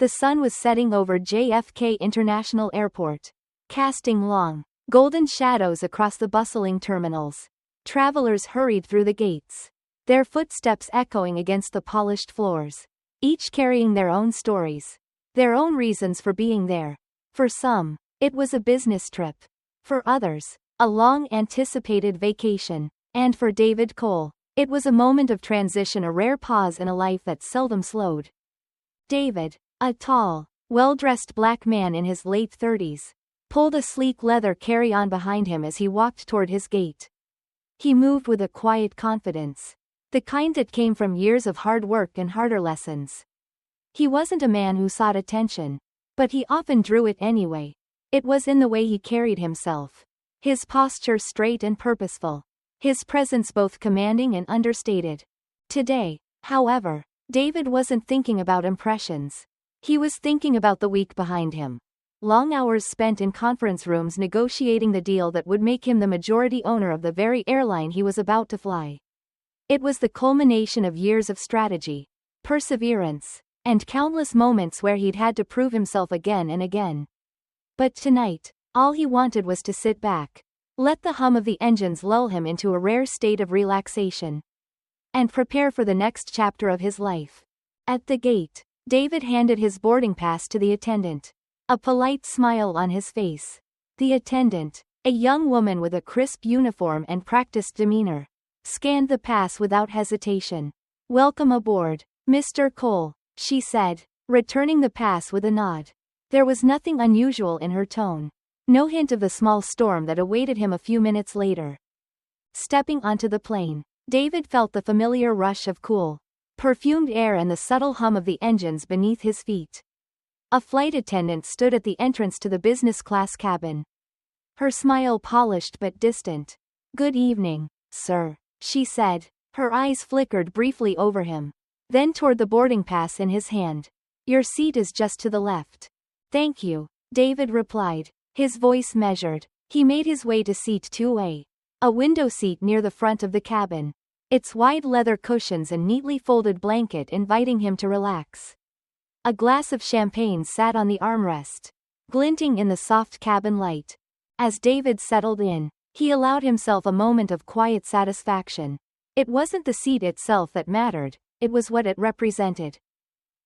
The sun was setting over JFK International Airport, casting long, golden shadows across the bustling terminals. Travelers hurried through the gates, their footsteps echoing against the polished floors, each carrying their own stories, their own reasons for being there. For some, it was a business trip. For others, a long-anticipated vacation. And for David Cole, it was a moment of transition, a rare pause in a life that seldom slowed. David, a tall, well-dressed black man in his late 30s, pulled a sleek leather carry-on behind him as he walked toward his gate. He moved with a quiet confidence, the kind that came from years of hard work and harder lessons. He wasn't a man who sought attention, but he often drew it anyway. It was in the way he carried himself, his posture straight and purposeful, his presence both commanding and understated. Today, however, David wasn't thinking about impressions. He was thinking about the week behind him. Long hours spent in conference rooms negotiating the deal that would make him the majority owner of the very airline he was about to fly. It was the culmination of years of strategy, perseverance, and countless moments where he'd had to prove himself again and again. But tonight, all he wanted was to sit back, let the hum of the engines lull him into a rare state of relaxation, and prepare for the next chapter of his life. At the gate, David handed his boarding pass to the attendant, a polite smile on his face. The attendant, a young woman with a crisp uniform and practiced demeanor, scanned the pass without hesitation. "Welcome aboard, Mr. Cole," she said, returning the pass with a nod. There was nothing unusual in her tone, no hint of the small storm that awaited him a few minutes later. Stepping onto the plane, David felt the familiar rush of cool, perfumed air and the subtle hum of the engines beneath his feet. A flight attendant stood at the entrance to the business class cabin, her smile polished but distant. "Good evening, sir," she said. Her eyes flickered briefly over him, then toward the boarding pass in his hand. "Your seat is just to the left." "Thank you," David replied, his voice measured. He made his way to seat 2A, a window seat near the front of the cabin, its wide leather cushions and neatly folded blanket inviting him to relax. A glass of champagne sat on the armrest, glinting in the soft cabin light. As David settled in, he allowed himself a moment of quiet satisfaction. It wasn't the seat itself that mattered, it was what it represented.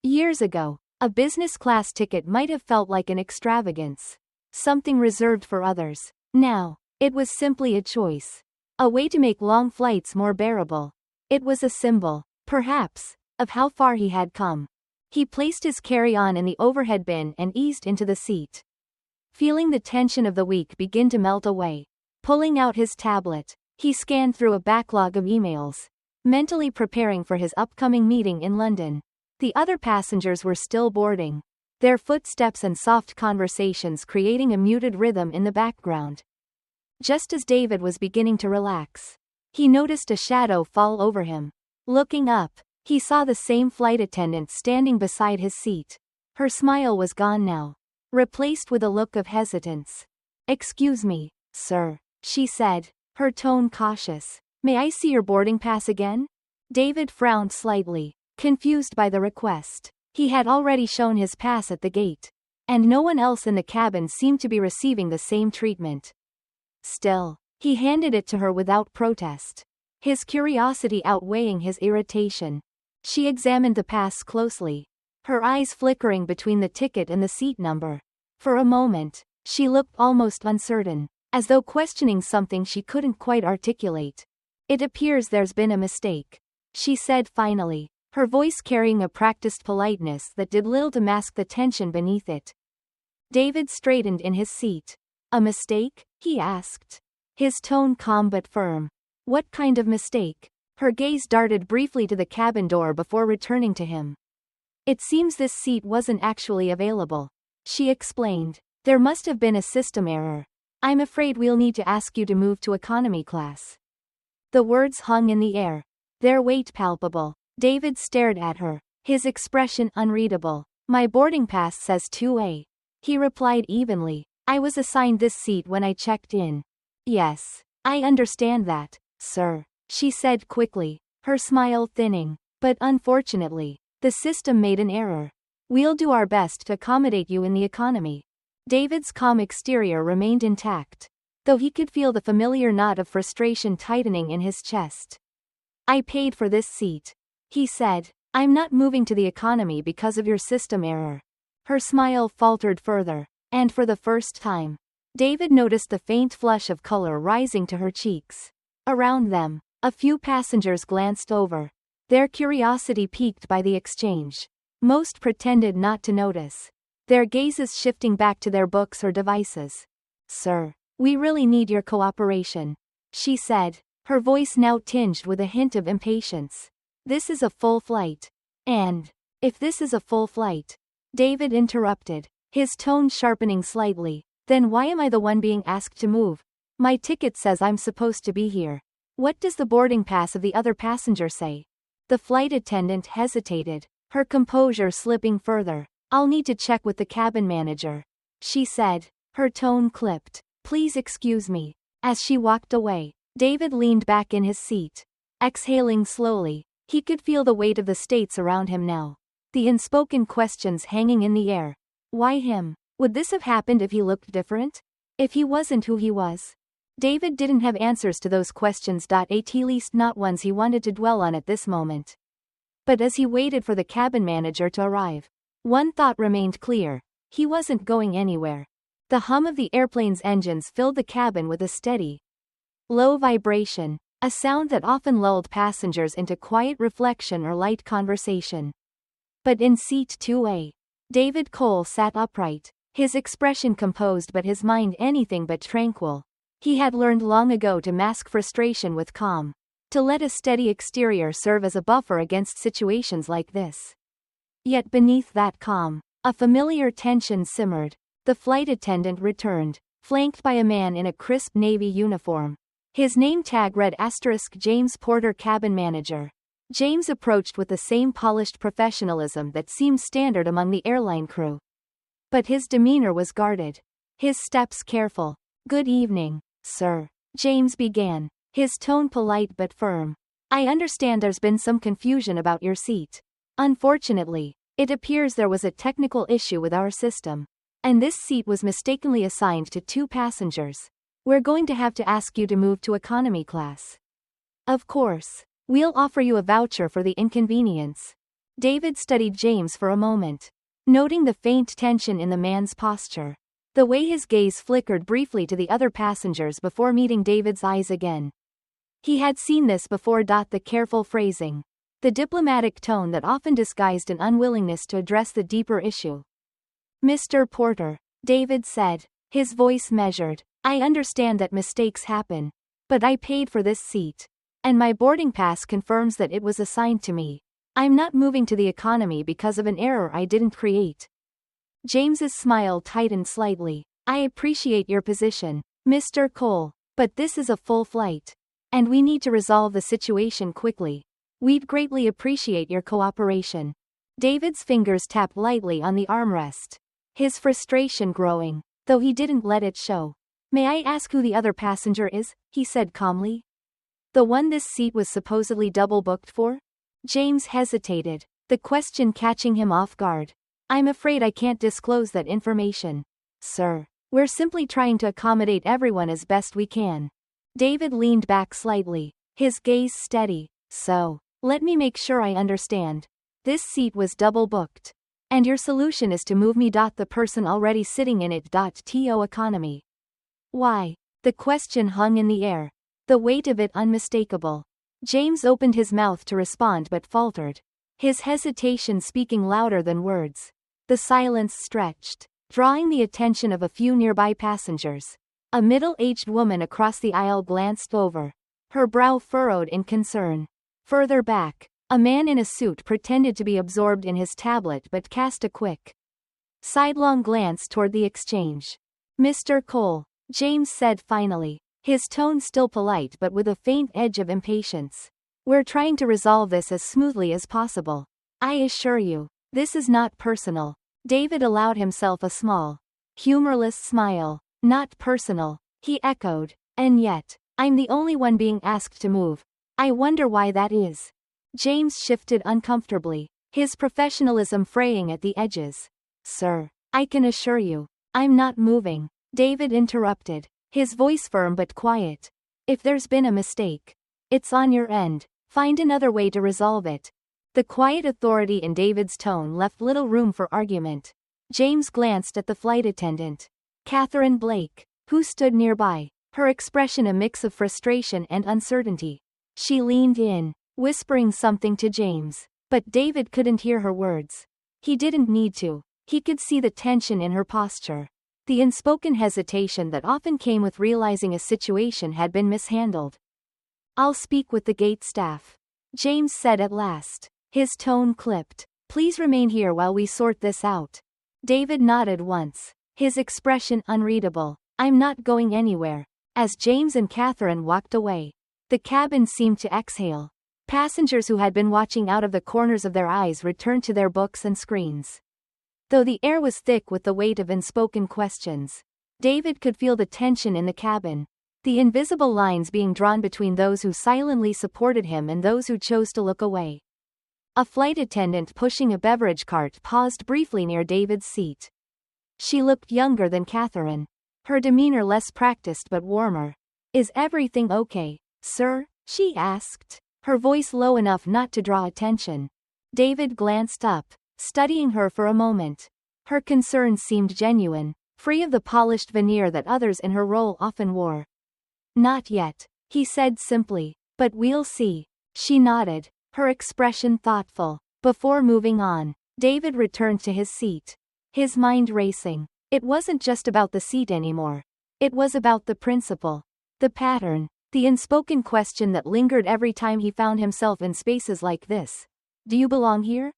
Years ago, a business class ticket might have felt like an extravagance, something reserved for others. Now, it was simply a choice, a way to make long flights more bearable. It was a symbol, perhaps, of how far he had come. He placed his carry-on in the overhead bin and eased into the seat, feeling the tension of the week begin to melt away. Pulling out his tablet, he scanned through a backlog of emails, mentally preparing for his upcoming meeting in London. The other passengers were still boarding, their footsteps and soft conversations creating a muted rhythm in the background. Just as David was beginning to relax, he noticed a shadow fall over him. Looking up, he saw the same flight attendant standing beside his seat. Her smile was gone now, replaced with a look of hesitance. "Excuse me, sir," she said, her tone cautious. "May I see your boarding pass again?" David frowned slightly, confused by the request. He had already shown his pass at the gate, and no one else in the cabin seemed to be receiving the same treatment. Still, he handed it to her without protest, his curiosity outweighing his irritation. She examined the pass closely, her eyes flickering between the ticket and the seat number. For a moment, she looked almost uncertain, as though questioning something she couldn't quite articulate. "It appears there's been a mistake," she said finally, her voice carrying a practiced politeness that did little to mask the tension beneath it. David straightened in his seat. "A mistake?" he asked, his tone calm but firm. "What kind of mistake?" Her gaze darted briefly to the cabin door before returning to him. "It seems this seat wasn't actually available," she explained. "There must have been a system error. I'm afraid we'll need to ask you to move to economy class." The words hung in the air, their weight palpable. David stared at her, his expression unreadable. "My boarding pass says 2A," he replied evenly. "I was assigned this seat when I checked in." "Yes, I understand that, sir," she said quickly, her smile thinning. "But unfortunately, the system made an error. We'll do our best to accommodate you in the economy. David's calm exterior remained intact, though he could feel the familiar knot of frustration tightening in his chest. I paid for this seat, he said. I'm not moving to the economy because of your system error. Her smile faltered further, and for the first time, David noticed the faint flush of color rising to her cheeks. Around them, a few passengers glanced over, their curiosity piqued by the exchange. Most pretended not to notice, their gazes shifting back to their books or devices. Sir, we really need your cooperation, she said, her voice now tinged with a hint of impatience. This is a full flight. And, if this is a full flight, David interrupted, his tone sharpening slightly, then why am I the one being asked to move? My ticket says I'm supposed to be here. What does the boarding pass of the other passenger say? The flight attendant hesitated, her composure slipping further. I'll need to check with the cabin manager, she said, her tone clipped. Please excuse me. As she walked away, David leaned back in his seat, exhaling slowly. He could feel the weight of the states around him now. The unspoken questions hanging in the air. Why him? Would this have happened if he looked different? If he wasn't who he was? David didn't have answers to those questions, at least not ones he wanted to dwell on at this moment. But as he waited for the cabin manager to arrive, one thought remained clear. He wasn't going anywhere. The hum of the airplane's engines filled the cabin with a steady, low vibration, a sound that often lulled passengers into quiet reflection or light conversation. But in seat 2A, David Cole sat upright, his expression composed but his mind anything but tranquil. He had learned long ago to mask frustration with calm, to let a steady exterior serve as a buffer against situations like this. Yet beneath that calm, a familiar tension simmered. The flight attendant returned, flanked by a man in a crisp navy uniform. His name tag read *James Porter, cabin manager. James approached with the same polished professionalism that seemed standard among the airline crew. But his demeanor was guarded, his steps careful. Good evening, sir, James began, his tone polite but firm. I understand there's been some confusion about your seat. Unfortunately, it appears there was a technical issue with our system, and this seat was mistakenly assigned to 2 passengers. We're going to have to ask you to move to economy class. Of course, we'll offer you a voucher for the inconvenience. David studied James for a moment, noting the faint tension in the man's posture, the way his gaze flickered briefly to the other passengers before meeting David's eyes again. He had seen this before. The careful phrasing, the diplomatic tone that often disguised an unwillingness to address the deeper issue. Mr. Porter, David said, his voice measured. I understand that mistakes happen, but I paid for this seat, and my boarding pass confirms that it was assigned to me. I'm not moving to the economy because of an error I didn't create. James's smile tightened slightly. I appreciate your position, Mr. Cole, but this is a full flight, and we need to resolve the situation quickly. We'd greatly appreciate your cooperation. David's fingers tapped lightly on the armrest, his frustration growing, though he didn't let it show. May I ask who the other passenger is? He said calmly. The one this seat was supposedly double booked for? James hesitated, the question catching him off guard. I'm afraid I can't disclose that information, sir. We're simply trying to accommodate everyone as best we can. David leaned back slightly, his gaze steady. So, let me make sure I understand. This seat was double booked, and your solution is to move me. The person already sitting in it. To economy. Why? The question hung in the air, the weight of it unmistakable. James opened his mouth to respond but faltered, his hesitation speaking louder than words. The silence stretched, drawing the attention of a few nearby passengers. A middle-aged woman across the aisle glanced over, her brow furrowed in concern. Further back, a man in a suit pretended to be absorbed in his tablet but cast a quick, sidelong glance toward the exchange. Mr. Cole, James said finally, his tone still polite but with a faint edge of impatience. We're trying to resolve this as smoothly as possible. I assure you, this is not personal. David allowed himself a small, humorless smile. Not personal, he echoed. And yet, I'm the only one being asked to move. I wonder why that is. James shifted uncomfortably, his professionalism fraying at the edges. "Sir, I can assure you, I'm not moving," David interrupted, his voice firm but quiet. "If there's been a mistake, it's on your end. Find another way to resolve it." The quiet authority in David's tone left little room for argument. James glanced at the flight attendant, Catherine Blake, who stood nearby, her expression a mix of frustration and uncertainty. She leaned in, whispering something to James, but David couldn't hear her words. He didn't need to. He could see the tension in her posture, the unspoken hesitation that often came with realizing a situation had been mishandled. "I'll speak with the gate staff," James said at last, his tone clipped. "Please remain here while we sort this out." David nodded once, his expression unreadable. "I'm not going anywhere." As James and Catherine walked away, the cabin seemed to exhale. Passengers who had been watching out of the corners of their eyes returned to their books and screens. Though the air was thick with the weight of unspoken questions, David could feel the tension in the cabin, the invisible lines being drawn between those who silently supported him and those who chose to look away. A flight attendant pushing a beverage cart paused briefly near David's seat. She looked younger than Catherine, her demeanor less practiced but warmer. "Is everything okay, sir?" she asked, her voice low enough not to draw attention. David glanced up, studying her for a moment. Her concern seemed genuine, free of the polished veneer that others in her role often wore. "Not yet," he said simply, "but we'll see." She nodded, her expression thoughtful. Before moving on, David returned to his seat, his mind racing. It wasn't just about the seat anymore. It was about the principle, the pattern, the unspoken question that lingered every time he found himself in spaces like this. "Do you belong here?"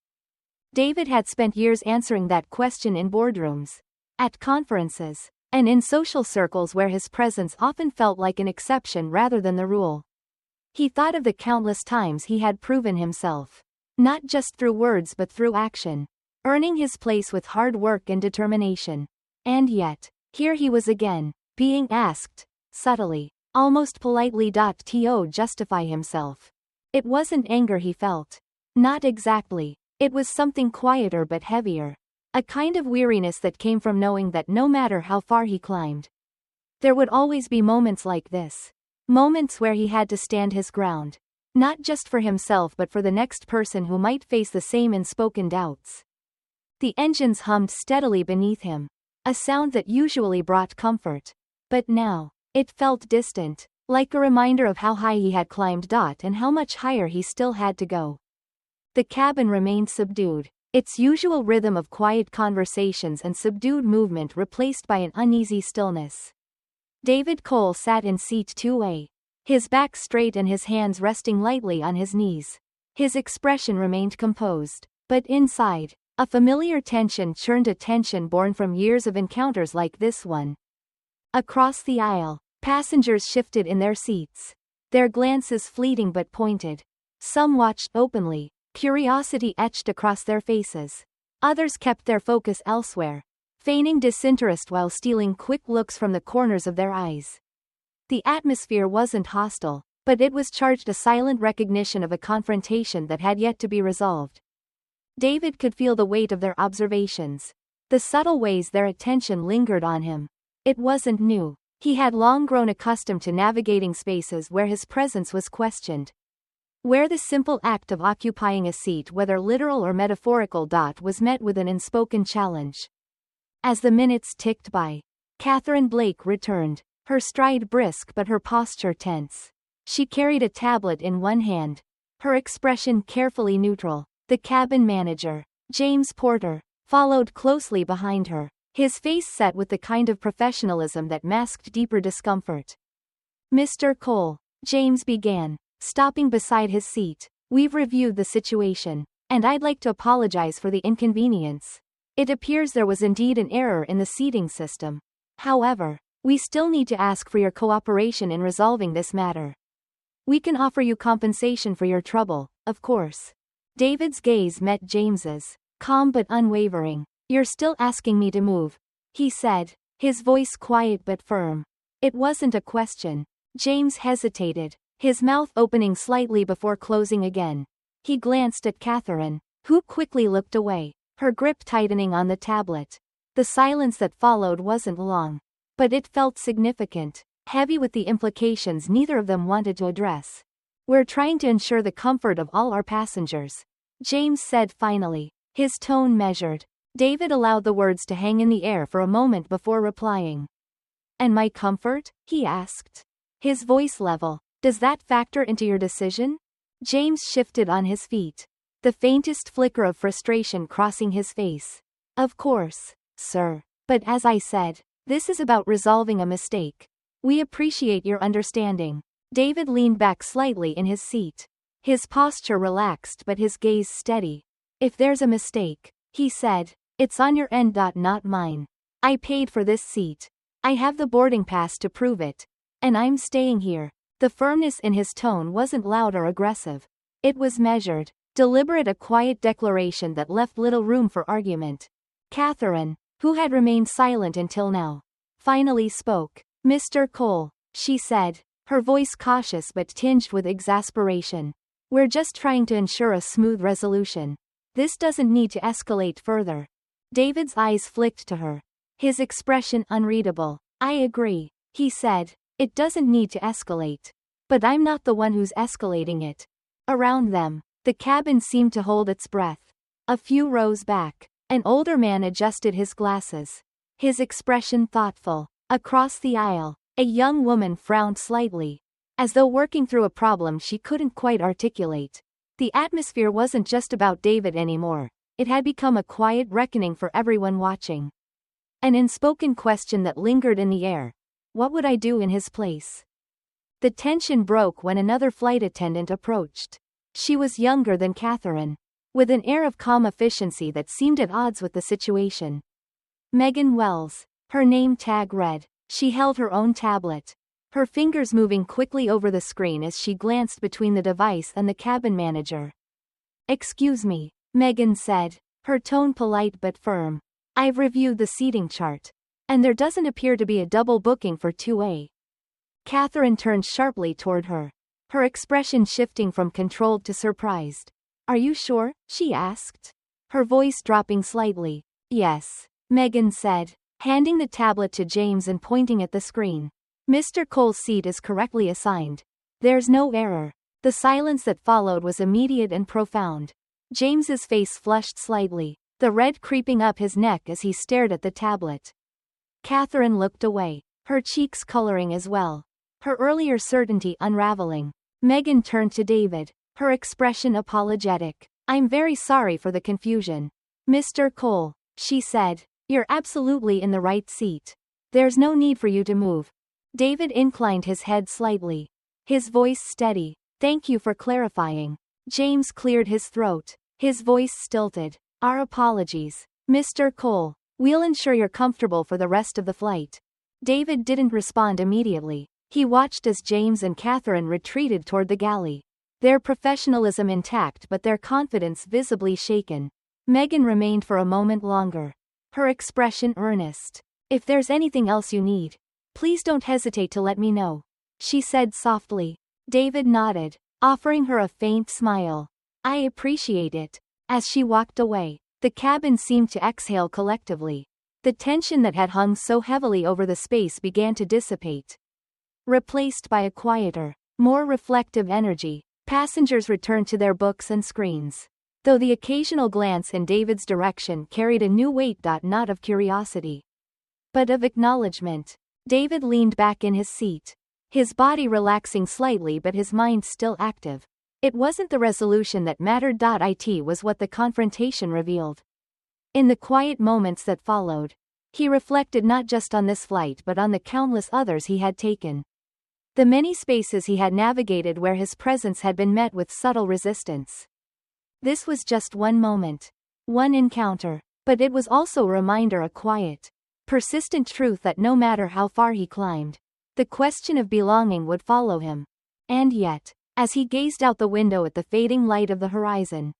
David had spent years answering that question in boardrooms, at conferences, and in social circles where his presence often felt like an exception rather than the rule. He thought of the countless times he had proven himself, not just through words but through action, earning his place with hard work and determination. And yet, here he was again, being asked, subtly, almost politely, to justify himself. It wasn't anger he felt. Not exactly. It was something quieter but heavier. A kind of weariness that came from knowing that no matter how far he climbed, there would always be moments like this. Moments where he had to stand his ground. Not just for himself but for the next person who might face the same unspoken doubts. The engines hummed steadily beneath him, a sound that usually brought comfort. But now, it felt distant, like a reminder of how high he had climbed and how much higher he still had to go. The cabin remained subdued, its usual rhythm of quiet conversations and subdued movement replaced by an uneasy stillness. David Cole sat in seat 2A, his back straight and his hands resting lightly on his knees. His expression remained composed, but inside, a familiar tension churned, a tension born from years of encounters like this one. Across the aisle, passengers shifted in their seats, their glances fleeting but pointed. Some watched openly, curiosity etched across their faces. Others kept their focus elsewhere, feigning disinterest while stealing quick looks from the corners of their eyes. The atmosphere wasn't hostile, but it was charged, a silent recognition of a confrontation that had yet to be resolved. David could feel the weight of their observations, the subtle ways their attention lingered on him. It wasn't new. He had long grown accustomed to navigating spaces where his presence was questioned, where the simple act of occupying a seat, whether literal or metaphorical, was met with an unspoken challenge. As the minutes ticked by, Catherine Blake returned, her stride brisk but her posture tense. She carried a tablet in one hand, her expression carefully neutral. The cabin manager, James Porter, followed closely behind her, his face set with the kind of professionalism that masked deeper discomfort. "Mr. Cole," James began, stopping beside his seat, "we've reviewed the situation, and I'd like to apologize for the inconvenience. It appears there was indeed an error in the seating system. However, we still need to ask for your cooperation in resolving this matter. We can offer you compensation for your trouble, of course." David's gaze met James's, calm but unwavering. "You're still asking me to move," he said, his voice quiet but firm. It wasn't a question. James hesitated, his mouth opening slightly before closing again. He glanced at Catherine, who quickly looked away, her grip tightening on the tablet. The silence that followed wasn't long, but it felt significant, heavy with the implications neither of them wanted to address. "We're trying to ensure the comfort of all our passengers," James said finally, his tone measured. David allowed the words to hang in the air for a moment before replying. "And my comfort?" he asked, his voice level. "Does that factor into your decision?" James shifted on his feet, the faintest flicker of frustration crossing his face. "Of course, sir. But as I said, this is about resolving a mistake. We appreciate your understanding." David leaned back slightly in his seat, his posture relaxed but his gaze steady. "If there's a mistake," he said, "it's on your end, not mine. I paid for this seat. I have the boarding pass to prove it. And I'm staying here." The firmness in his tone wasn't loud or aggressive. It was measured, deliberate, a quiet declaration that left little room for argument. Catherine, who had remained silent until now, finally spoke. "Mr. Cole," she said, her voice cautious but tinged with exasperation. "We're just trying to ensure a smooth resolution. This doesn't need to escalate further." David's eyes flicked to her, his expression unreadable. "I agree," he said. "It doesn't need to escalate. But I'm not the one who's escalating it." Around them, the cabin seemed to hold its breath. A few rows back, an older man adjusted his glasses, his expression thoughtful. Across the aisle, a young woman frowned slightly, as though working through a problem she couldn't quite articulate. The atmosphere wasn't just about David anymore, it had become a quiet reckoning for everyone watching. An unspoken question that lingered in the air. What would I do in his place? The tension broke when another flight attendant approached. She was younger than Catherine, with an air of calm efficiency that seemed at odds with the situation. Megan Wells, her name tag read. She held her own tablet, her fingers moving quickly over the screen as she glanced between the device and the cabin manager. "Excuse me," Megan said, her tone polite but firm. "I've reviewed the seating chart, and there doesn't appear to be a double booking for 2A. Catherine turned sharply toward her, her expression shifting from controlled to surprised. "Are you sure?" she asked, her voice dropping slightly. "Yes," Megan said, handing the tablet to James and pointing at the screen. "Mr. Cole's seat is correctly assigned. There's no error." The silence that followed was immediate and profound. James's face flushed slightly, the red creeping up his neck as he stared at the tablet. Catherine looked away, her cheeks coloring as well, her earlier certainty unraveling. Megan turned to David, her expression apologetic. "I'm very sorry for the confusion. Mr. Cole," she said, "you're absolutely in the right seat. There's no need for you to move." David inclined his head slightly, his voice steady. "Thank you for clarifying." James cleared his throat, his voice stilted. "Our apologies, Mr. Cole. We'll ensure you're comfortable for the rest of the flight." David didn't respond immediately. He watched as James and Catherine retreated toward the galley, their professionalism intact but their confidence visibly shaken. Megan remained for a moment longer, her expression earnest. "If there's anything else you need, please don't hesitate to let me know," she said softly. David nodded, offering her a faint smile. "I appreciate it." As she walked away, the cabin seemed to exhale collectively. The tension that had hung so heavily over the space began to dissipate, replaced by a quieter, more reflective energy. Passengers returned to their books and screens, though the occasional glance in David's direction carried a new weight, not of curiosity, but of acknowledgement. David leaned back in his seat, his body relaxing slightly but his mind still active. It wasn't the resolution that mattered. It was what the confrontation revealed. In the quiet moments that followed, he reflected not just on this flight but on the countless others he had taken. The many spaces he had navigated where his presence had been met with subtle resistance. This was just one moment, one encounter, but it was also a reminder, a quiet, persistent truth that no matter how far he climbed, the question of belonging would follow him. And yet, as he gazed out the window at the fading light of the horizon,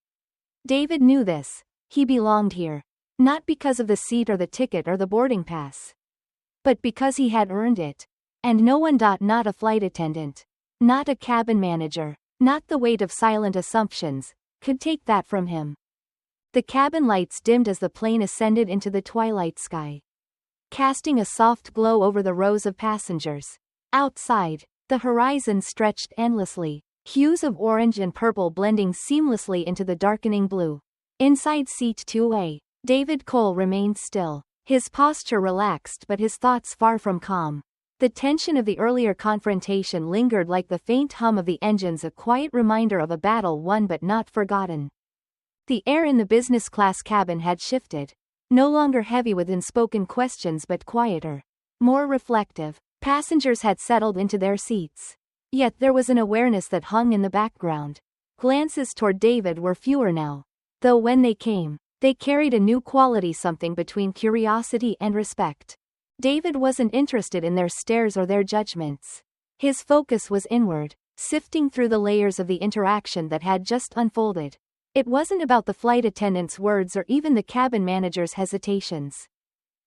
David knew this: he belonged here, not because of the seat or the ticket or the boarding pass, but because he had earned it. And no one, not a flight attendant, not a cabin manager, not the weight of silent assumptions, could take that from him. The cabin lights dimmed as the plane ascended into the twilight sky, casting a soft glow over the rows of passengers. Outside, the horizon stretched endlessly, hues of orange and purple blending seamlessly into the darkening blue. Inside seat 2A, David Cole remained still, his posture relaxed but his thoughts far from calm. The tension of the earlier confrontation lingered like the faint hum of the engines, a quiet reminder of a battle won but not forgotten. The air in the business class cabin had shifted, no longer heavy with unspoken questions but quieter, more reflective. Passengers had settled into their seats. Yet there was an awareness that hung in the background. Glances toward David were fewer now, though when they came, they carried a new quality, something between curiosity and respect. David wasn't interested in their stares or their judgments. His focus was inward, sifting through the layers of the interaction that had just unfolded. It wasn't about the flight attendant's words or even the cabin manager's hesitations.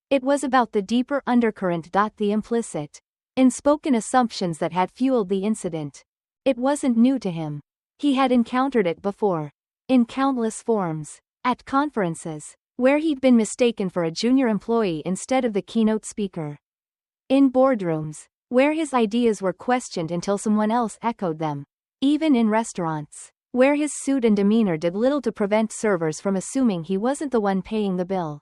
It was about the deeper undercurrent, the implicit, unspoken assumptions that had fueled the incident. It wasn't new to him. He had encountered it before, in countless forms, at conferences, where he'd been mistaken for a junior employee instead of the keynote speaker. In boardrooms, where his ideas were questioned until someone else echoed them. Even in restaurants, where his suit and demeanor did little to prevent servers from assuming he wasn't the one paying the bill.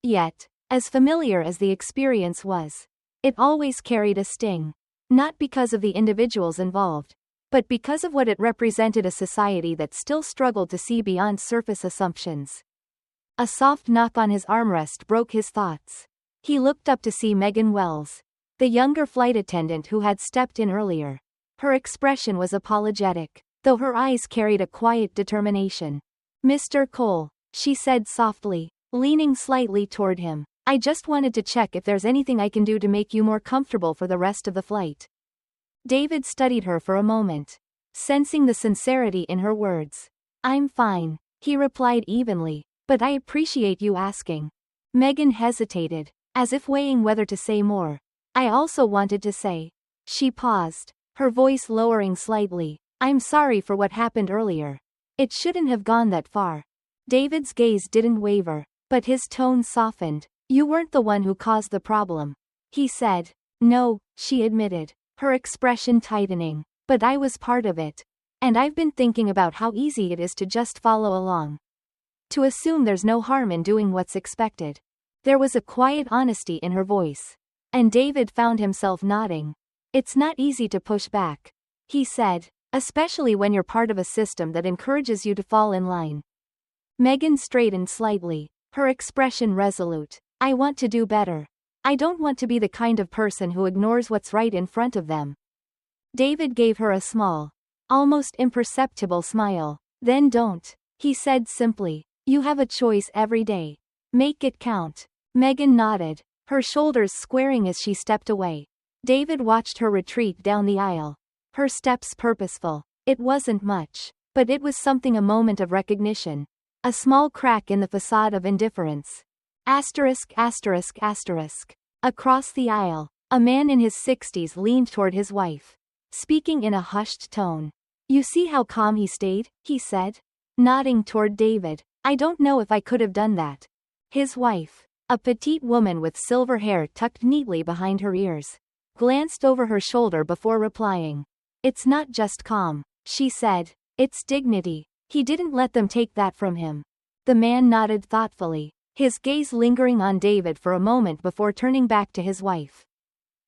Yet, as familiar as the experience was, it always carried a sting. Not because of the individuals involved, but because of what it represented: a society that still struggled to see beyond surface assumptions. A soft knock on his armrest broke his thoughts. He looked up to see Megan Wells, the younger flight attendant who had stepped in earlier. Her expression was apologetic, though her eyes carried a quiet determination. "Mr. Cole," she said softly, leaning slightly toward him, "I just wanted to check if there's anything I can do to make you more comfortable for the rest of the flight." David studied her for a moment, sensing the sincerity in her words. "I'm fine," he replied evenly, "but I appreciate you asking." Megan hesitated, as if weighing whether to say more. "I also wanted to say." She paused, her voice lowering slightly, "I'm sorry for what happened earlier. It shouldn't have gone that far." David's gaze didn't waver, but his tone softened. "You weren't the one who caused the problem," he said. "No," she admitted, her expression tightening, "but I was part of it. And I've been thinking about how easy it is to just follow along. To assume there's no harm in doing what's expected." There was a quiet honesty in her voice, and David found himself nodding. "It's not easy to push back," he said, "especially when you're part of a system that encourages you to fall in line." Megan straightened slightly, her expression resolute. "I want to do better. I don't want to be the kind of person who ignores what's right in front of them." David gave her a small, almost imperceptible smile. "Then don't," he said simply. "You have a choice every day. Make it count." Megan nodded, her shoulders squaring as she stepped away. David watched her retreat down the aisle, her steps purposeful. It wasn't much, but it was something: a moment of recognition, a small crack in the facade of indifference. Asterisk, asterisk, asterisk. Across the aisle, a man in his 60s leaned toward his wife, speaking in a hushed tone. "You see how calm he stayed?" he said, nodding toward David. "I don't know if I could have done that." His wife, a petite woman with silver hair tucked neatly behind her ears, glanced over her shoulder before replying. "It's not just calm," she said. "It's dignity." He didn't let them take that from him. The man nodded thoughtfully, his gaze lingering on David for a moment before turning back to his wife.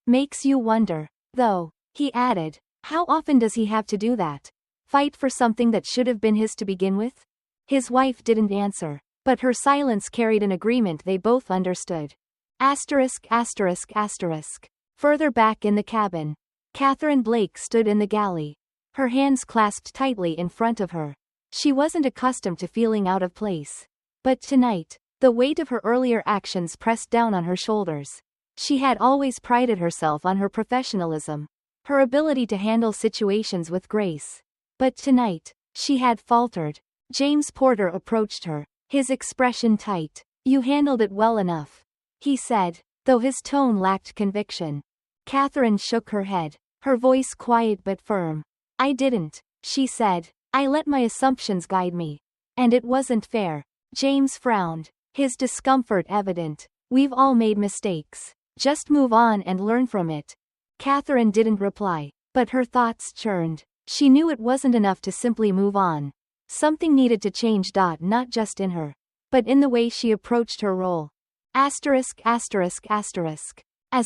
"Makes you wonder, though," he added, "how often does he have to do that? Fight for something that should have been his to begin with?" His wife didn't answer, but her silence carried an agreement they both understood. Asterisk, asterisk, asterisk. Further back in the cabin, Catherine Blake stood in the galley, her hands clasped tightly in front of her. She wasn't accustomed to feeling out of place. But tonight, the weight of her earlier actions pressed down on her shoulders. She had always prided herself on her professionalism, her ability to handle situations with grace. But tonight, she had faltered. James Porter approached her, his expression tight. "You handled it well enough," he said, though his tone lacked conviction. Catherine shook her head, her voice quiet but firm. "I didn't," she said. "I let my assumptions guide me. And it wasn't fair." James frowned, his discomfort evident. We've all made mistakes. Just move on and learn from it. Catherine didn't reply, but her thoughts churned. She knew it wasn't enough to simply move on. Something needed to change. Not just in her, but in the way she approached her role. As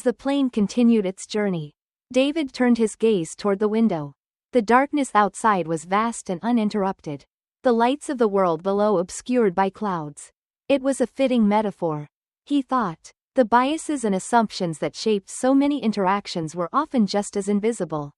the plane continued its journey, David turned his gaze toward the window. The darkness outside was vast and uninterrupted, the lights of the world below obscured by clouds. It was a fitting metaphor, he thought. The biases and assumptions that shaped so many interactions were often just as invisible.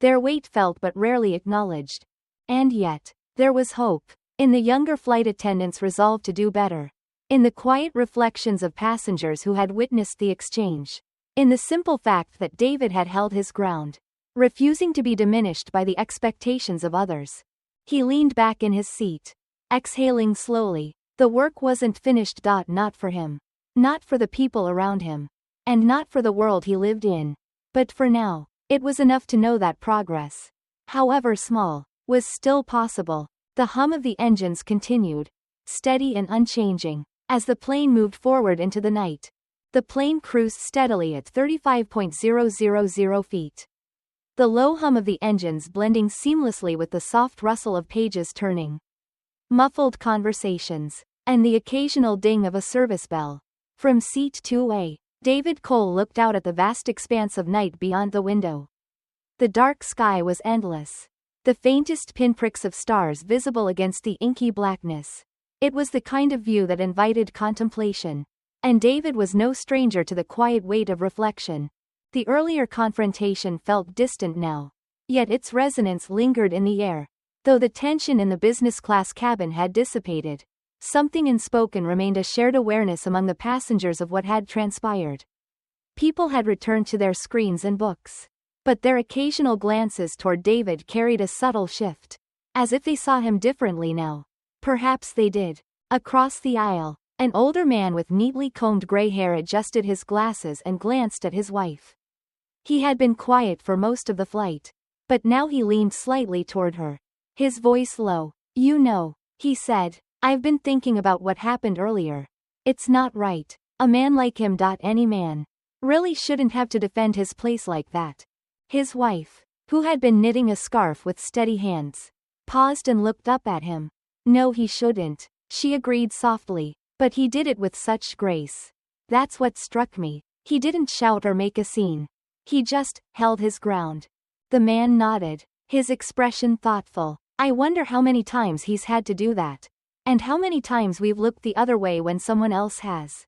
Their weight felt but rarely acknowledged. And yet, there was hope. In the younger flight attendants' resolve to do better. In the quiet reflections of passengers who had witnessed the exchange. In the simple fact that David had held his ground, refusing to be diminished by the expectations of others. He leaned back in his seat, exhaling slowly. The work wasn't finished. Not for him. Not for the people around him. And not for the world he lived in. But for now, it was enough to know that progress, however small, was still possible. The hum of the engines continued, steady and unchanging, as the plane moved forward into the night. The plane cruised steadily at 35,000 feet. The low hum of the engines blending seamlessly with the soft rustle of pages turning. Muffled conversations, and the occasional ding of a service bell. From seat 2A, David Cole looked out at the vast expanse of night beyond the window. The dark sky was endless. The faintest pinpricks of stars visible against the inky blackness. It was the kind of view that invited contemplation. And David was no stranger to the quiet weight of reflection. The earlier confrontation felt distant now. Yet its resonance lingered in the air. Though the tension in the business class cabin had dissipated, something unspoken remained, a shared awareness among the passengers of what had transpired. People had returned to their screens and books. But their occasional glances toward David carried a subtle shift. As if they saw him differently now. Perhaps they did. Across the aisle, an older man with neatly combed gray hair adjusted his glasses and glanced at his wife. He had been quiet for most of the flight. But now he leaned slightly toward her. His voice low. You know, he said, I've been thinking about what happened earlier. It's not right. A man like him. Any man really shouldn't have to defend his place like that. His wife, who had been knitting a scarf with steady hands, paused and looked up at him. No, he shouldn't, she agreed softly, but he did it with such grace. That's what struck me. He didn't shout or make a scene. He just held his ground. The man nodded, his expression thoughtful. I wonder how many times he's had to do that. And how many times we've looked the other way when someone else has.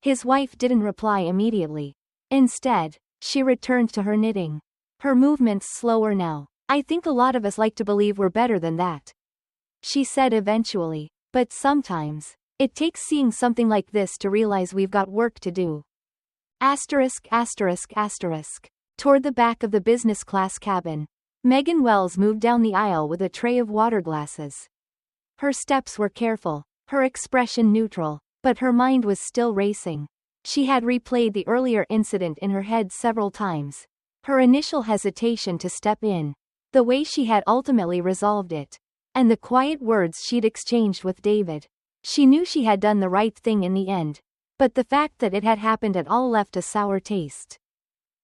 His wife didn't reply immediately. Instead, she returned to her knitting. Her movements slower now. I think a lot of us like to believe we're better than that, she said eventually. But sometimes, it takes seeing something like this to realize we've got work to do. Toward the back of the business class cabin, Megan Wells moved down the aisle with a tray of water glasses. Her steps were careful, her expression neutral, but her mind was still racing. She had replayed the earlier incident in her head several times. Her initial hesitation to step in, the way she had ultimately resolved it, and the quiet words she'd exchanged with David. She knew she had done the right thing in the end, but the fact that it had happened at all left a sour taste.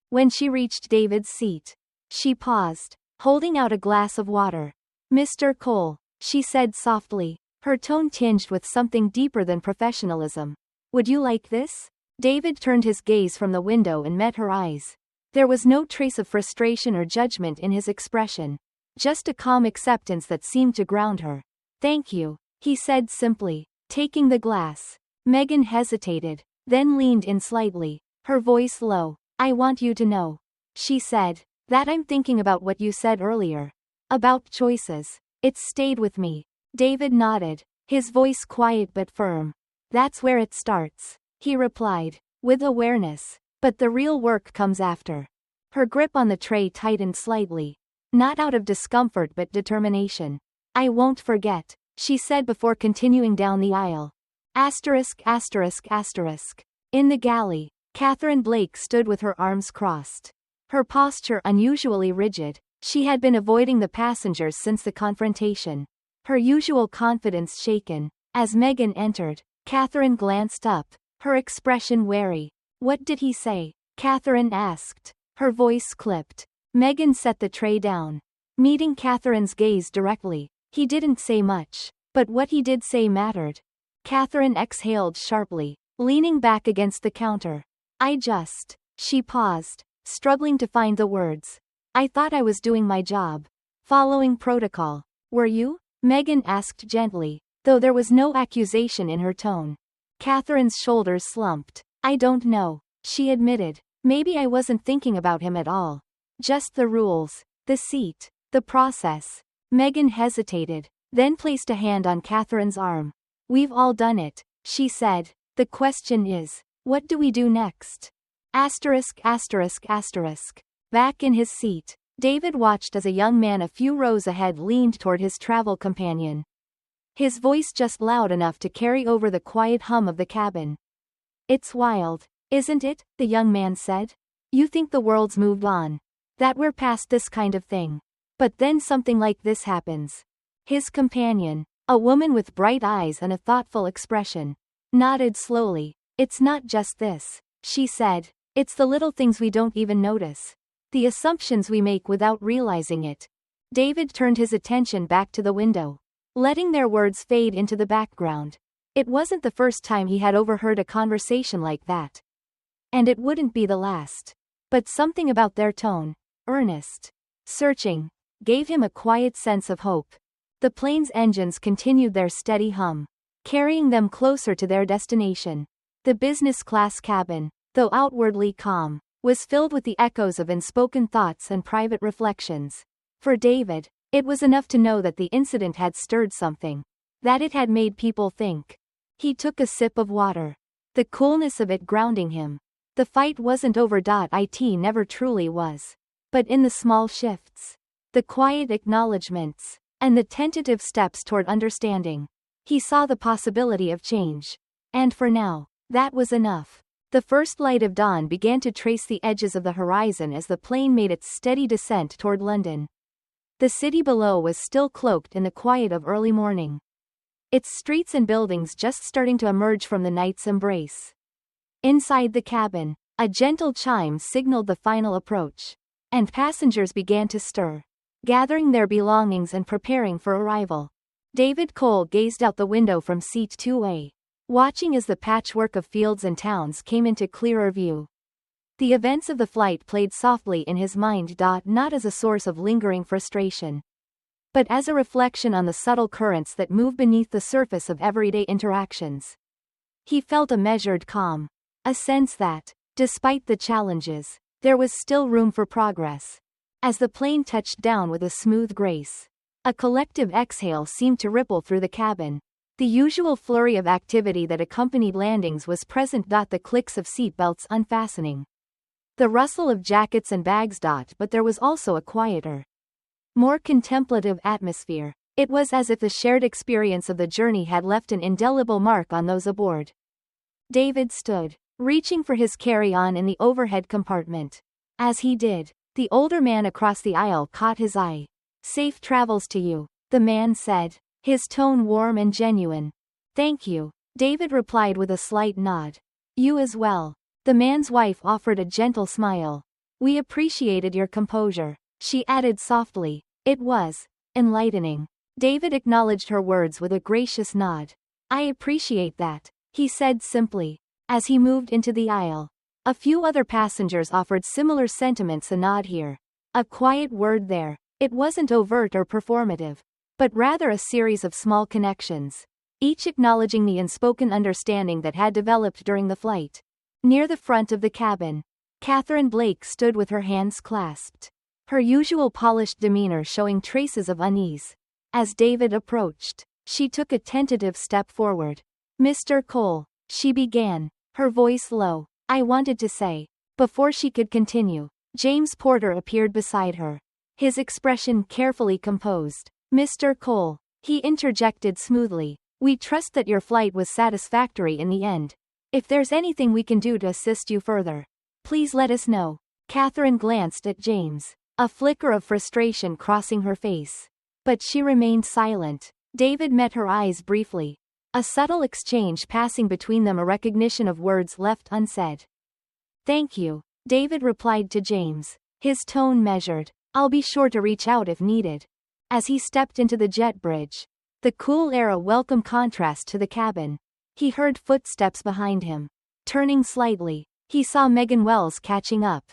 When she reached David's seat, she paused, holding out a glass of water. Mr. Cole, she said softly, her tone tinged with something deeper than professionalism. Would you like this? David turned his gaze from the window and met her eyes. There was no trace of frustration or judgment in his expression, just a calm acceptance that seemed to ground her. Thank you, he said simply, taking the glass. Megan hesitated, then leaned in slightly, her voice low. I want you to know, she said, that I'm thinking about what you said earlier. About choices. It's stayed with me. David nodded, his voice quiet but firm. That's where it starts, he replied, with awareness. But the real work comes after. Her grip on the tray tightened slightly, not out of discomfort but determination. I won't forget, she said before continuing down the aisle. In the galley, Catherine Blake stood with her arms crossed. Her posture unusually rigid. She had been avoiding the passengers since the confrontation. Her usual confidence shaken. As Megan entered, Catherine glanced up, her expression wary. "What did he say?" Catherine asked, her voice clipped. Megan set the tray down. Meeting Catherine's gaze directly, "He didn't say much, but what he did say mattered." Catherine exhaled sharply, leaning back against the counter. She paused, struggling to find the words. "I thought I was doing my job. Following protocol. Were you?" Megan asked gently, though there was no accusation in her tone. Catherine's shoulders slumped. "I don't know," she admitted. "Maybe I wasn't thinking about him at all. Just the rules, the seat, the process." Megan hesitated, then placed a hand on Catherine's arm. "We've all done it," she said. "The question is, what do we do next?" Back in his seat, David watched as a young man a few rows ahead leaned toward his travel companion. His voice just loud enough to carry over the quiet hum of the cabin. "It's wild, isn't it?" the young man said. "You think the world's moved on, that we're past this kind of thing. But then something like this happens." His companion, a woman with bright eyes and a thoughtful expression, nodded slowly. "It's not just this," she said. "It's the little things we don't even notice. The assumptions we make without realizing it." David turned his attention back to the window, letting their words fade into the background. It wasn't the first time he had overheard a conversation like that. And it wouldn't be the last. But something about their tone, earnest, searching, gave him a quiet sense of hope. The plane's engines continued their steady hum, carrying them closer to their destination. The business-class cabin, though outwardly calm, was filled with the echoes of unspoken thoughts and private reflections. For David, it was enough to know that the incident had stirred something, that it had made people think. He took a sip of water, the coolness of it grounding him. The fight wasn't over. It never truly was. But in the small shifts, the quiet acknowledgments, and the tentative steps toward understanding, he saw the possibility of change. And for now, that was enough. The first light of dawn began to trace the edges of the horizon as the plane made its steady descent toward London. The city below was still cloaked in the quiet of early morning, its streets and buildings just starting to emerge from the night's embrace. Inside the cabin, a gentle chime signaled the final approach, and passengers began to stir, gathering their belongings and preparing for arrival. David Cole gazed out the window from seat 2A, watching as the patchwork of fields and towns came into clearer view. The events of the flight played softly in his mind. Not as a source of lingering frustration, but as a reflection on the subtle currents that move beneath the surface of everyday interactions. He felt a measured calm, a sense that, despite the challenges, there was still room for progress. As the plane touched down with a smooth grace, a collective exhale seemed to ripple through the cabin. The usual flurry of activity that accompanied landings was present. The clicks of seat belts unfastening, the rustle of jackets and bags. But there was also a quieter, more contemplative atmosphere. It was as if the shared experience of the journey had left an indelible mark on those aboard. David stood, reaching for his carry-on in the overhead compartment. As he did, the older man across the aisle caught his eye. "Safe travels to you," the man said, his tone warm and genuine. "Thank you," David replied with a slight nod. "You as well." The man's wife offered a gentle smile. "We appreciated your composure," she added softly. "It was enlightening." David acknowledged her words with a gracious nod. "I appreciate that," he said simply. As he moved into the aisle, a few other passengers offered similar sentiments. A nod here, a quiet word there. It wasn't overt or performative, but rather a series of small connections, each acknowledging the unspoken understanding that had developed during the flight. Near the front of the cabin, Catherine Blake stood with her hands clasped, her usual polished demeanor showing traces of unease. As David approached, she took a tentative step forward. "Mr. Cole," she began, her voice low. "I wanted to say." Before she could continue, James Porter appeared beside her, his expression carefully composed. "Mr. Cole," he interjected smoothly, "we trust that your flight was satisfactory in the end. If there's anything we can do to assist you further, please let us know." Catherine glanced at James, a flicker of frustration crossing her face. But she remained silent. David met her eyes briefly, a subtle exchange passing between them, a recognition of words left unsaid. "Thank you," David replied to James, his tone measured. "I'll be sure to reach out if needed." As he stepped into the jet bridge, the cool air a welcome contrast to the cabin, he heard footsteps behind him. Turning slightly, he saw Megan Wells catching up,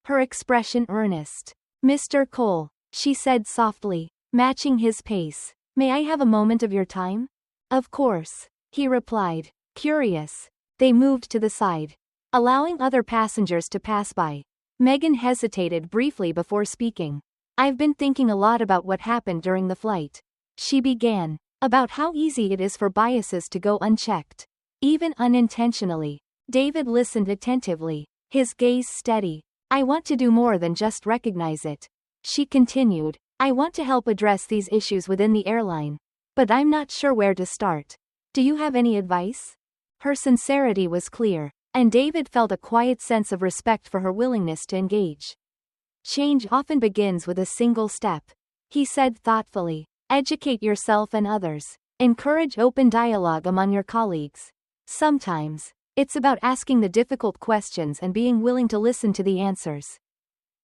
her expression earnest. "Mr. Cole," she said softly, matching his pace. "May I have a moment of your time?" "Of course," he replied, curious. They moved to the side, allowing other passengers to pass by. Megan hesitated briefly before speaking. "I've been thinking a lot about what happened during the flight," she began, "about how easy it is for biases to go unchecked, even unintentionally." David listened attentively, his gaze steady. "I want to do more than just recognize it," she continued. "I want to help address these issues within the airline. But I'm not sure where to start. Do you have any advice?" Her sincerity was clear, and David felt a quiet sense of respect for her willingness to engage. "Change often begins with a single step," he said thoughtfully. "Educate yourself and others. Encourage open dialogue among your colleagues. Sometimes, it's about asking the difficult questions and being willing to listen to the answers."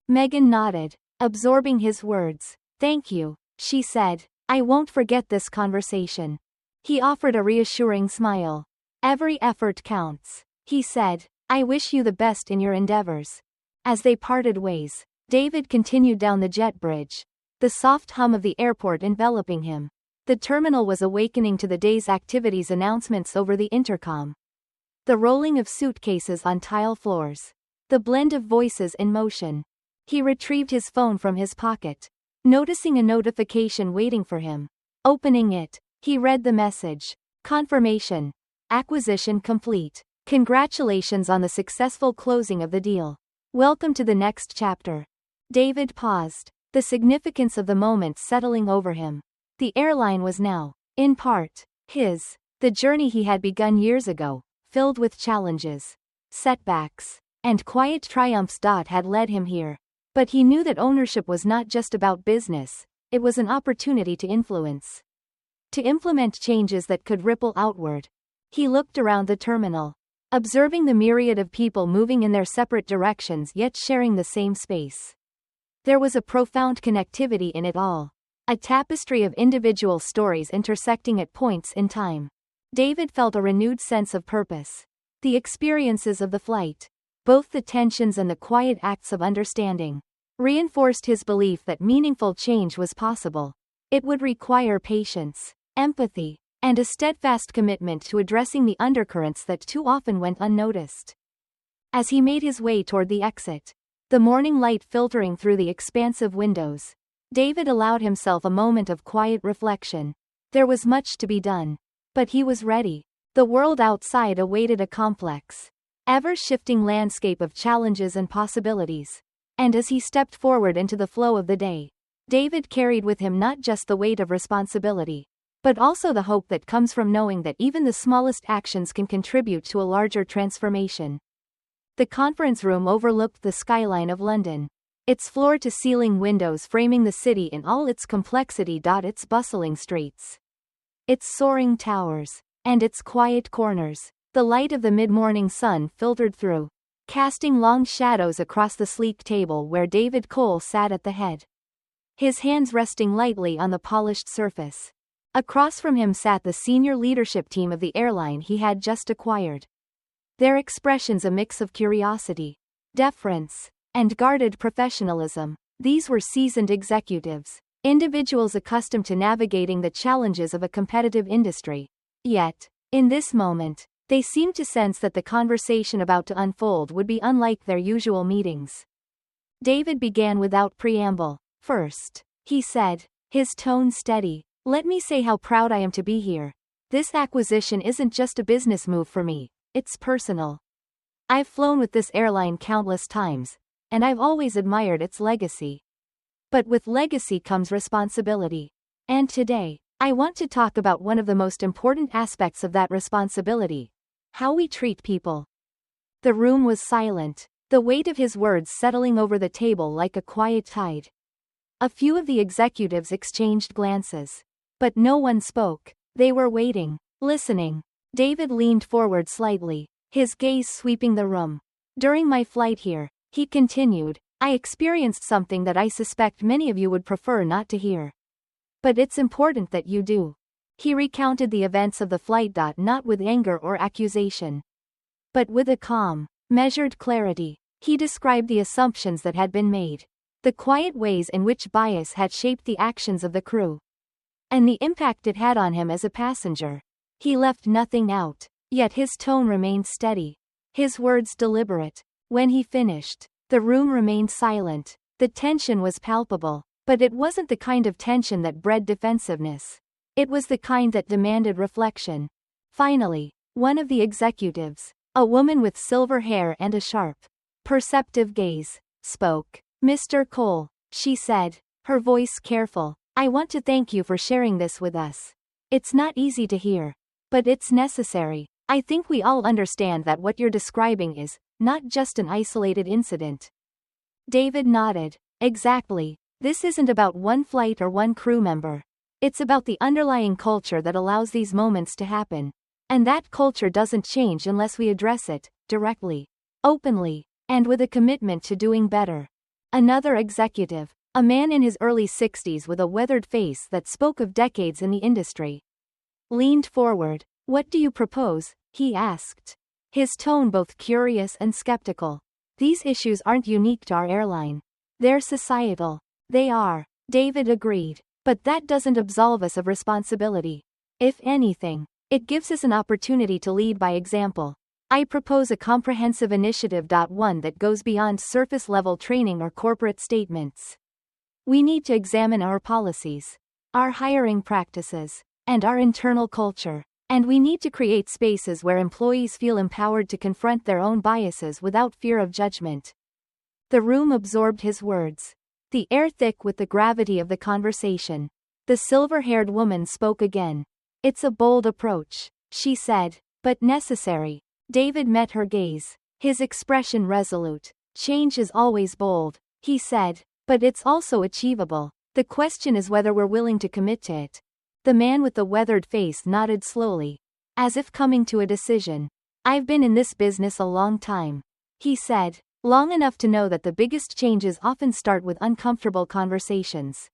Megan nodded, absorbing his words. "Thank you," she said. "I won't forget this conversation." He offered a reassuring smile. "Every effort counts," he said. "I wish you the best in your endeavors." As they parted ways, David continued down the jet bridge, the soft hum of the airport enveloping him. The terminal was awakening to the day's activities, announcements over the intercom, the rolling of suitcases on tile floors, the blend of voices in motion. He retrieved his phone from his pocket, noticing a notification waiting for him. Opening it, he read the message. "Confirmation. Acquisition complete. Congratulations on the successful closing of the deal. Welcome to the next chapter." David paused, the significance of the moment settling over him. The airline was now, in part, his. The journey he had begun years ago, filled with challenges, setbacks, and quiet triumphs, had led him here. But he knew that ownership was not just about business, it was an opportunity to influence, to implement changes that could ripple outward. He looked around the terminal, observing the myriad of people moving in their separate directions yet sharing the same space. There was a profound connectivity in it all, a tapestry of individual stories intersecting at points in time. David felt a renewed sense of purpose. The experiences of the flight, both the tensions and the quiet acts of understanding, reinforced his belief that meaningful change was possible. It would require patience, empathy, and a steadfast commitment to addressing the undercurrents that too often went unnoticed. As he made his way toward the exit, the morning light filtering through the expansive windows, David allowed himself a moment of quiet reflection. There was much to be done, but he was ready. The world outside awaited a complex, ever-shifting landscape of challenges and possibilities. And as he stepped forward into the flow of the day, David carried with him not just the weight of responsibility, but also the hope that comes from knowing that even the smallest actions can contribute to a larger transformation. The conference room overlooked the skyline of London, its floor-to-ceiling windows framing the city in all its complexity. Its bustling streets, its soaring towers, and its quiet corners. The light of the mid-morning sun filtered through, casting long shadows across the sleek table where David Cole sat at the head, his hands resting lightly on the polished surface. Across from him sat the senior leadership team of the airline he had just acquired, their expressions a mix of curiosity, deference, and guarded professionalism. These were seasoned executives, individuals accustomed to navigating the challenges of a competitive industry. Yet, in this moment, they seemed to sense that the conversation about to unfold would be unlike their usual meetings. David began without preamble. "First," he said, his tone steady, "let me say how proud I am to be here. This acquisition isn't just a business move for me, it's personal. I've flown with this airline countless times, and I've always admired its legacy. But with legacy comes responsibility. And today, I want to talk about one of the most important aspects of that responsibility: how we treat people." The room was silent, the weight of his words settling over the table like a quiet tide. A few of the executives exchanged glances, but no one spoke. They were waiting, Listening. David leaned forward slightly, his gaze sweeping the room. During my flight here, he continued, I experienced something that I suspect many of you would prefer not to hear. But it's important that you do. He recounted the events of the flight. Not with anger or accusation, but with a calm, measured clarity. He described the assumptions that had been made, the quiet ways in which bias had shaped the actions of the crew, and the impact it had on him as a passenger. He left nothing out, yet his tone remained steady, his words deliberate. When he finished, the room remained silent. The tension was palpable, but it wasn't the kind of tension that bred defensiveness. It was the kind that demanded reflection. Finally, one of the executives, a woman with silver hair and a sharp, perceptive gaze, spoke. Mr. Cole, she said, her voice careful, I want to thank you for sharing this with us. It's not easy to hear, but it's necessary. I think we all understand that what you're describing is not just an isolated incident. David nodded. Exactly. This isn't about one flight or one crew member. It's about the underlying culture that allows these moments to happen. And that culture doesn't change unless we address it, directly, openly, and with a commitment to doing better. Another executive, a man in his early 60s with a weathered face that spoke of decades in the industry, leaned forward. What do you propose? He asked, his tone both curious and skeptical. These issues aren't unique to our airline. They're societal. They are, David agreed. But that doesn't absolve us of responsibility. If anything, it gives us an opportunity to lead by example. I propose a comprehensive initiative. One that goes beyond surface-level training or corporate statements. We need to examine our policies, our hiring practices, and our internal culture. And we need to create spaces where employees feel empowered to confront their own biases without fear of judgment. The room absorbed his words, the air thick with the gravity of the conversation. The silver-haired woman spoke again. It's a bold approach, she said, but necessary. David met her gaze, his expression resolute. Change is always bold, he said, but it's also achievable. The question is whether we're willing to commit to it. The man with the weathered face nodded slowly, as if coming to a decision. I've been in this business a long time, he said, long enough to know that the biggest changes often start with uncomfortable conversations.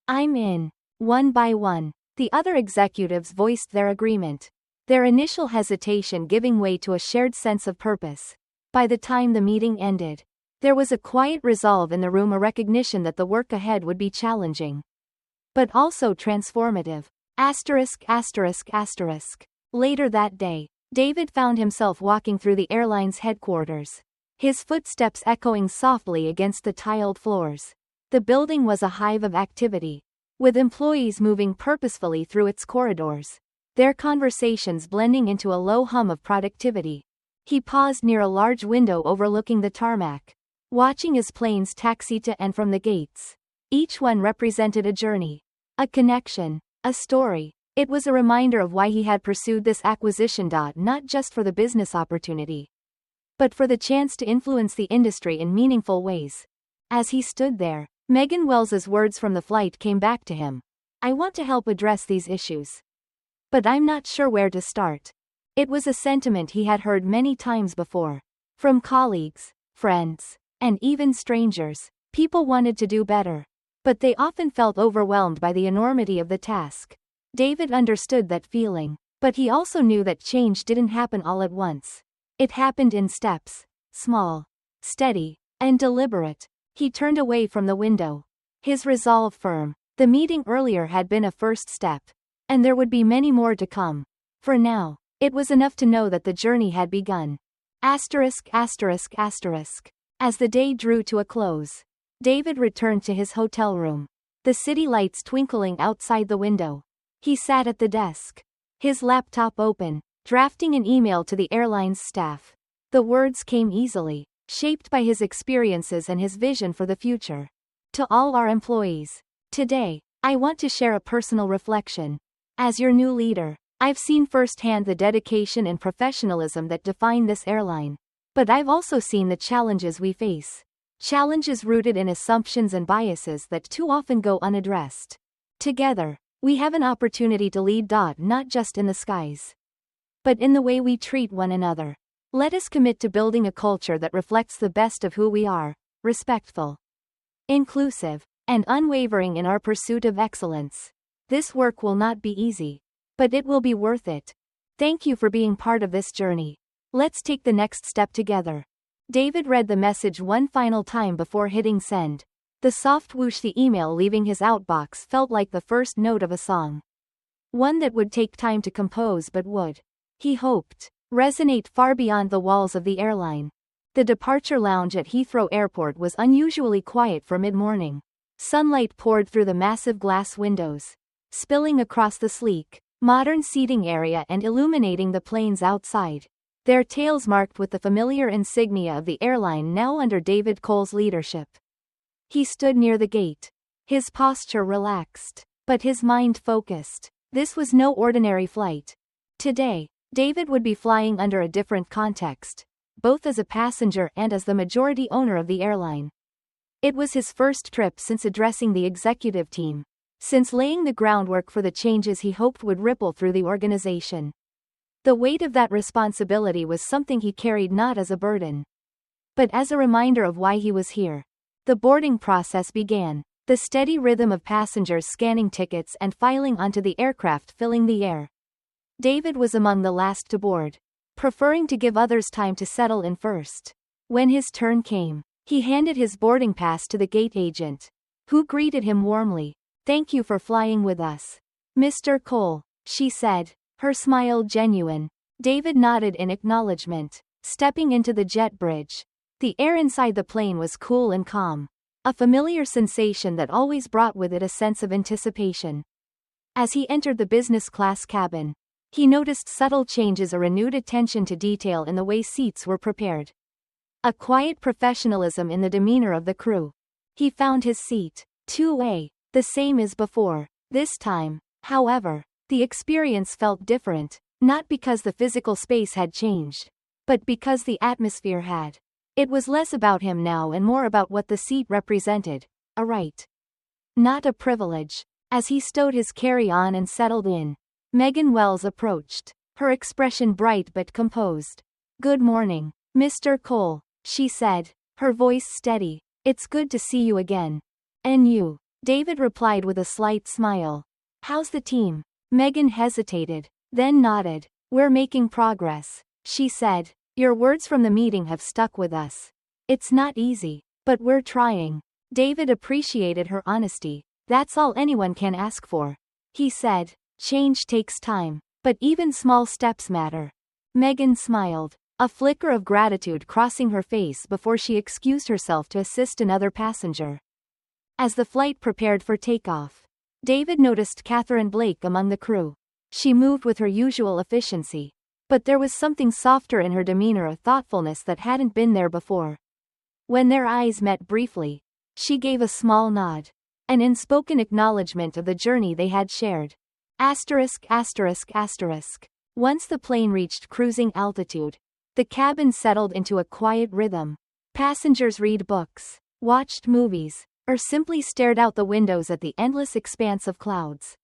I'm in. One by one, the other executives voiced their agreement, their initial hesitation giving way to a shared sense of purpose. By the time the meeting ended, there was a quiet resolve in the room, a recognition that the work ahead would be challenging, but also transformative. Later that day, David found himself walking through the airline's headquarters, his footsteps echoing softly against the tiled floors. The building was a hive of activity, with employees moving purposefully through its corridors, their conversations blending into a low hum of productivity. He paused near a large window overlooking the tarmac, watching as planes taxi to and from the gates. Each one represented a journey, a connection, a story. It was a reminder of why he had pursued this acquisition. Not just for the business opportunity, but for the chance to influence the industry in meaningful ways. As he stood there, Megan Wells's words from the flight came back to him. I want to help address these issues, but I'm not sure where to start. It was a sentiment he had heard many times before, from colleagues, friends, and even strangers. People wanted to do better, but they often felt overwhelmed by the enormity of the task. David understood that feeling, but he also knew that change didn't happen all at once. It happened in steps, small, steady, and deliberate. He turned away from the window, his resolve firm. The meeting earlier had been a first step, and there would be many more to come. For now, it was enough to know that the journey had begun. As the day drew to a close, David returned to his hotel room, the city lights twinkling outside the window. He sat at the desk, his laptop open, drafting an email to the airline's staff. The words came easily, shaped by his experiences and his vision for the future. To all our employees, today, I want to share a personal reflection. As your new leader, I've seen firsthand the dedication and professionalism that define this airline. But I've also seen the challenges we face. Challenges rooted in assumptions and biases that too often go unaddressed. Together, We have an opportunity to lead. Not just in the skies, but in the way we treat one another. Let us commit to building a culture that reflects the best of who we are, respectful, inclusive, and unwavering in our pursuit of excellence. This work will not be easy, but it will be worth it. Thank you for being part of this journey. Let's take the next step together. David read the message one final time before hitting send. The soft whoosh the email leaving his outbox felt like the first note of a song. One that would take time to compose but would, he hoped, resonate far beyond the walls of the airline. The departure lounge at Heathrow Airport was unusually quiet for mid-morning. Sunlight poured through the massive glass windows, spilling across the sleek, modern seating area and illuminating the planes outside, their tails marked with the familiar insignia of the airline now under David Cole's leadership. He stood near the gate, his posture relaxed, but his mind focused. This was no ordinary flight. Today, David would be flying under a different context, both as a passenger and as the majority owner of the airline. It was his first trip since addressing the executive team, since laying the groundwork for the changes he hoped would ripple through the organization. The weight of that responsibility was something he carried not as a burden, but as a reminder of why he was here. The boarding process began, the steady rhythm of passengers scanning tickets and filing onto the aircraft filling the air. David was among the last to board, preferring to give others time to settle in first. When his turn came, he handed his boarding pass to the gate agent, who greeted him warmly. "Thank you for flying with us, Mr. Cole," she said, her smile genuine. David nodded in acknowledgement, stepping into the jet bridge. The air inside the plane was cool and calm, a familiar sensation that always brought with it a sense of anticipation. As he entered the business class cabin, he noticed subtle changes, a renewed attention to detail in the way seats were prepared, a quiet professionalism in the demeanor of the crew. He found his seat, 2A, the same as before. This time, however, the experience felt different, not because the physical space had changed, but because the atmosphere had. It was less about him now and more about what the seat represented, a right, not a privilege. As he stowed his carry-on and settled in, Megan Wells approached, her expression bright but composed. "Good morning, Mr. Cole," she said, her voice steady. "It's good to see you again." "And you?" David replied with a slight smile. "How's the team?" Megan hesitated, then nodded. "We're making progress," she said. "Your words from the meeting have stuck with us. It's not easy, but we're trying." David appreciated her honesty. "That's all anyone can ask for," he said. "Change takes time, but even small steps matter." Megan smiled, a flicker of gratitude crossing her face before she excused herself to assist another passenger. As the flight prepared for takeoff, David noticed Catherine Blake among the crew. She moved with her usual efficiency, but there was something softer in her demeanor, a thoughtfulness that hadn't been there before. When their eyes met briefly, she gave a small nod, an unspoken acknowledgement of the journey they had shared. Asterisk. Once the plane reached cruising altitude, the cabin settled into a quiet rhythm. Passengers read books, watched movies, or simply stared out the windows at the endless expanse of clouds.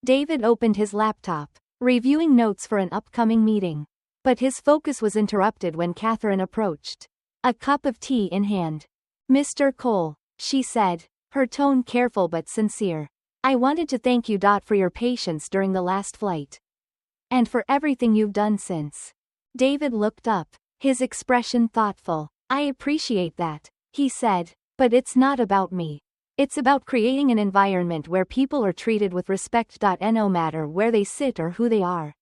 David opened his laptop, reviewing notes for an upcoming meeting. But his focus was interrupted when Catherine approached, a cup of tea in hand. "Mr. Cole," she said, her tone careful but sincere. "I wanted to thank you for your patience during the last flight. And for everything you've done since." David looked up, his expression thoughtful. "I appreciate that," he said, "but it's not about me. It's about creating an environment where people are treated with respect. No matter where they sit or who they are."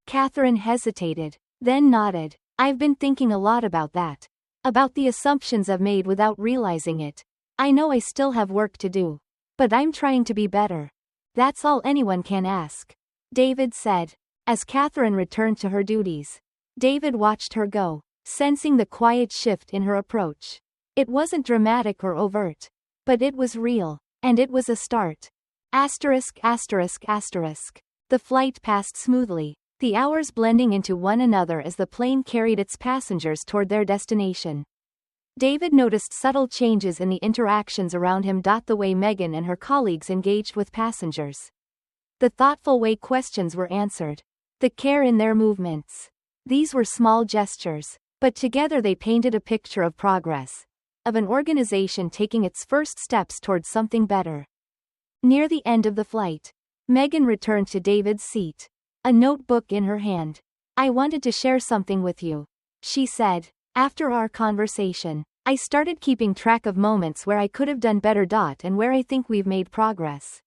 Catherine hesitated, then nodded. "I've been thinking a lot about that. About the assumptions I've made without realizing it. I know I still have work to do, but I'm trying to be better." "That's all anyone can ask," David said. As Catherine returned to her duties, David watched her go, sensing the quiet shift in her approach. It wasn't dramatic or overt, but it was real, and it was a start. The flight passed smoothly, the hours blending into one another as the plane carried its passengers toward their destination. David noticed subtle changes in the interactions around him. The way Megan and her colleagues engaged with passengers, The thoughtful way questions were answered. The care in their movements. These were small gestures, but together they painted a picture of progress. Of an organization taking its first steps towards something better. Near the end of the flight, Megan returned to David's seat, a notebook in her hand. I wanted to share something with you, she said. After our conversation, I started keeping track of moments where I could have done better. And where I think we've made progress.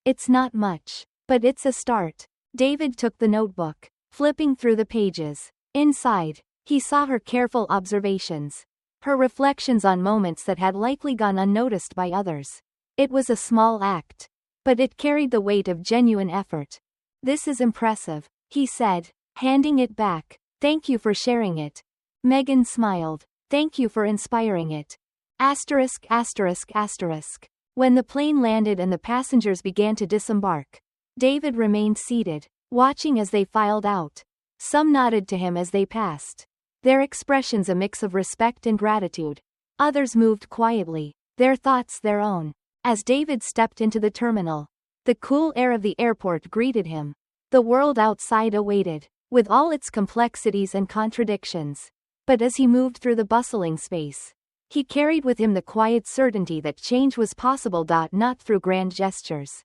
It's not much, but it's a start. David took the notebook, flipping through the pages. Inside, he saw her careful observations. Her reflections on moments that had likely gone unnoticed by others. It was a small act, but it carried the weight of genuine effort. This is impressive, he said, handing it back. Thank you for sharing it. Megan smiled. Thank you for inspiring it. Asterisk asterisk asterisk. When the plane landed and the passengers began to disembark, David remained seated, watching as they filed out. Some nodded to him as they passed, their expressions a mix of respect and gratitude. Others moved quietly, their thoughts their own. As David stepped into the terminal, the cool air of the airport greeted him. The world outside awaited, with all its complexities and contradictions. But as he moved through the bustling space, he carried with him the quiet certainty that change was possible. Not through grand gestures,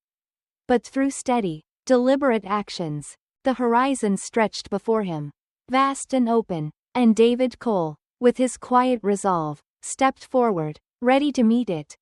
but through steady, deliberate actions. The horizon stretched before him, vast and open, and David Cole, with his quiet resolve, stepped forward, ready to meet it.